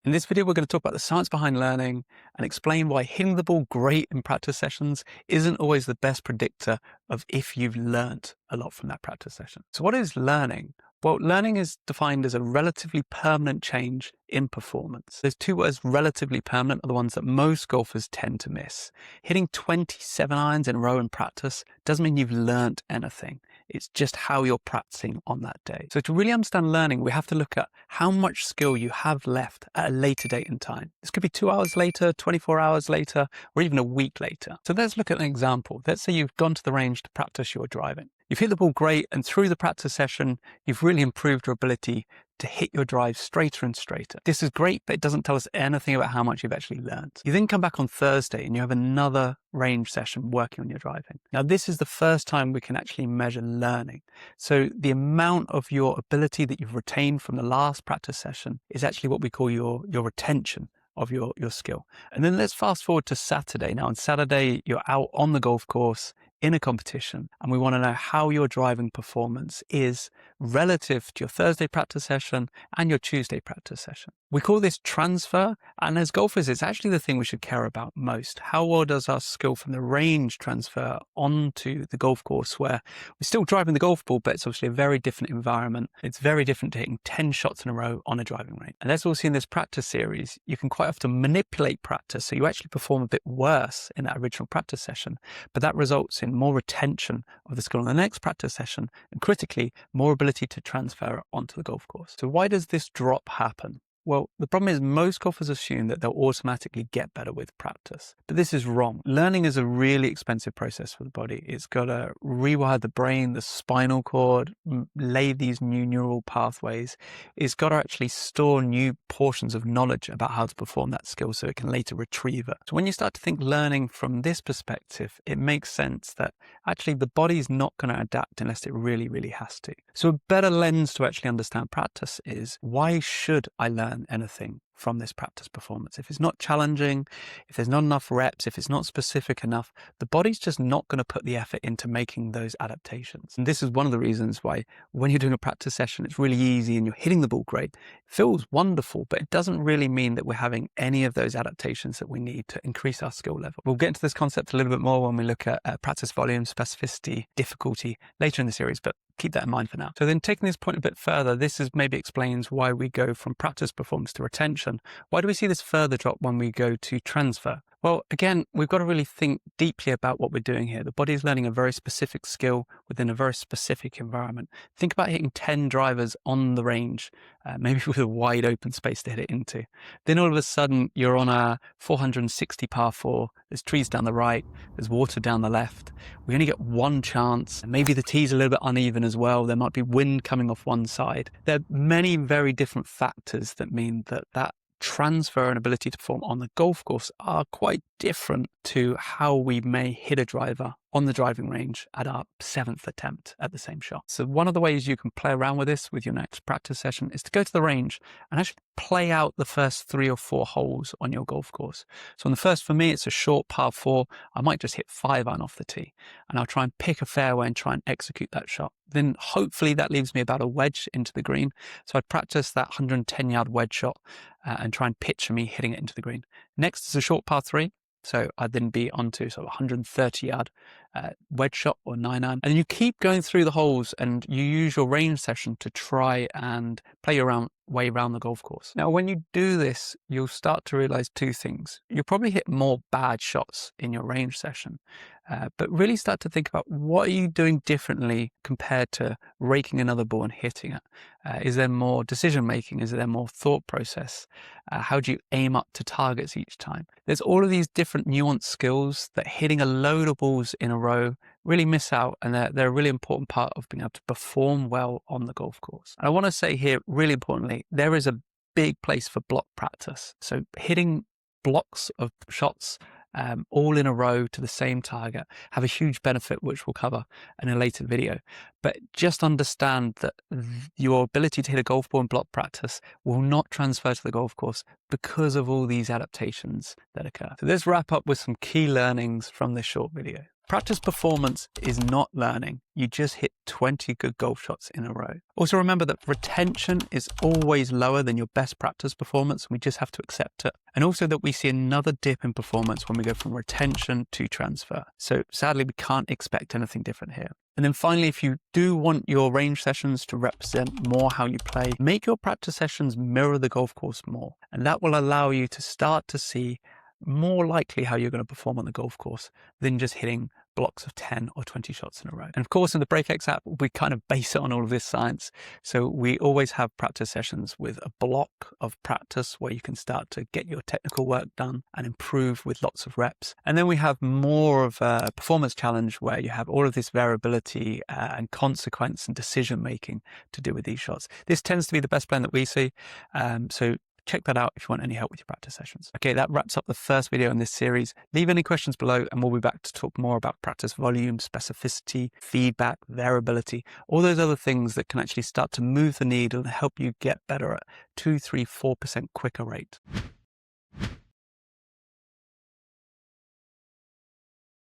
In this video, we're going to talk about the science behind learning and explain why hitting the ball great in practice sessions isn't always the best predictor of if you've learnt a lot from that practice session. So what is learning? Well, learning is defined as a relatively permanent change in performance. There's two words, relatively permanent, are the ones that most golfers tend to miss. Hitting 27 irons in a row in practice doesn't mean you've learnt anything. It's just how you're practicing on that day. So to really understand learning, we have to look at how much skill you have left at a later date in time. This could be 2 hours later, 24 hours later, or even a week later. So let's look at an example. Let's say you've gone to the range to practice your driving. You've hit the ball great, and through the practice session, you've really improved your ability to hit your drive straighter and straighter. This is great, but it doesn't tell us anything about how much you've actually learned. You then come back on Thursday and you have another range session working on your driving. Now, this is the first time we can actually measure learning. So the amount of your ability that you've retained from the last practice session is actually what we call your retention of your skill. And then let's fast forward to Saturday. Now on Saturday, you're out on the golf course in a competition, and we want to know how your driving performance is relative to your Thursday practice session and your Tuesday practice session. We call this transfer, and as golfers, it's actually the thing we should care about most. How well does our skill from the range transfer onto the golf course, where we're still driving the golf ball, but it's obviously a very different environment. It's very different to hitting 10 shots in a row on a driving range. And as we'll see in this practice series, you can quite often manipulate practice, so you actually perform a bit worse in that original practice session, but that results in more retention of the skill in the next practice session, and critically, more ability to transfer it onto the golf course. So why does this drop happen? Well, the problem is most golfers assume that they'll automatically get better with practice, but this is wrong. Learning is a really expensive process for the body. It's got to rewire the brain, the spinal cord, lay these new neural pathways. It's got to actually store new portions of knowledge about how to perform that skill so it can later retrieve it. So when you start to think learning from this perspective, it makes sense that actually the body's not going to adapt unless it really, really has to. So a better lens to actually understand practice is, why should I learn anything from this practice performance? If it's not challenging, if there's not enough reps, if it's not specific enough, the body's just not going to put the effort into making those adaptations. And this is one of the reasons why when you're doing a practice session, it's really easy and you're hitting the ball great. It feels wonderful, but it doesn't really mean that we're having any of those adaptations that we need to increase our skill level. We'll get into this concept a little bit more when we look at practice volume, specificity, difficulty later in the series, but keep that in mind for now. So then taking this point a bit further, this is maybe explains why we go from practice performance to retention. Why do we see this further drop when we go to transfer? Well, again, we've got to really think deeply about what we're doing here. The body is learning a very specific skill within a very specific environment. Think about hitting 10 drivers on the range, maybe with a wide open space to hit it into. Then all of a sudden, you're on a 460 par 4. There's trees down the right. There's water down the left. We only get one chance. Maybe the tee's a little bit uneven as well. There might be wind coming off one side. There are many very different factors that mean that transfer and ability to perform on the golf course are quite different to how we may hit a driver on the driving range at our 7th attempt at the same shot. So one of the ways you can play around with this with your next practice session is to go to the range and actually play out the first 3 or 4 holes on your golf course. So on the first, for me, it's a short par 4. I might just hit 5 iron off the tee, and I'll try and pick a fairway and try and execute that shot. Then hopefully that leaves me about a wedge into the green. So I'd practice that 110-yard wedge shot and try and picture me hitting it into the green. Next is a short par 3. So I'd then be onto sort of 130-yard wedge shot or 9-iron. And you keep going through the holes and you use your range session to try and play your way around the golf course. Now, when you do this, you'll start to realize 2 things. You'll probably hit more bad shots in your range session, but really start to think about, what are you doing differently compared to raking another ball and hitting it? Is there more decision making? Is there more thought process? How do you aim up to targets each time? There's all of these different nuanced skills that hitting a load of balls in a row really miss out, and they're a really important part of being able to perform well on the golf course. And I want to say here, really importantly, there is a big place for block practice. So hitting blocks of shots all in a row to the same target have a huge benefit, which we'll cover in a later video. But just understand that your ability to hit a golf ball in block practice will not transfer to the golf course because of all these adaptations that occur. So let's wrap up with some key learnings from this short video. Practice performance is not learning. You just hit 20 good golf shots in a row. Also remember that retention is always lower than your best practice performance. We just have to accept it. And also that we see another dip in performance when we go from retention to transfer. So sadly, we can't expect anything different here. And then finally, if you do want your range sessions to represent more how you play, make your practice sessions mirror the golf course more. And that will allow you to start to see more likely how you're going to perform on the golf course than just hitting blocks of 10 or 20 shots in a row. And of course, in the BreakX app, we kind of base it on all of this science. So we always have practice sessions with a block of practice where you can start to get your technical work done and improve with lots of reps. And then we have more of a performance challenge where you have all of this variability and consequence and decision making to do with these shots. This tends to be the best blend that we see. So check that out if you want any help with your practice sessions. Okay, that wraps up the first video in this series. Leave any questions below and we'll be back to talk more about practice volume, specificity, feedback, variability, all those other things that can actually start to move the needle and help you get better at 2, 3, 4% quicker rate.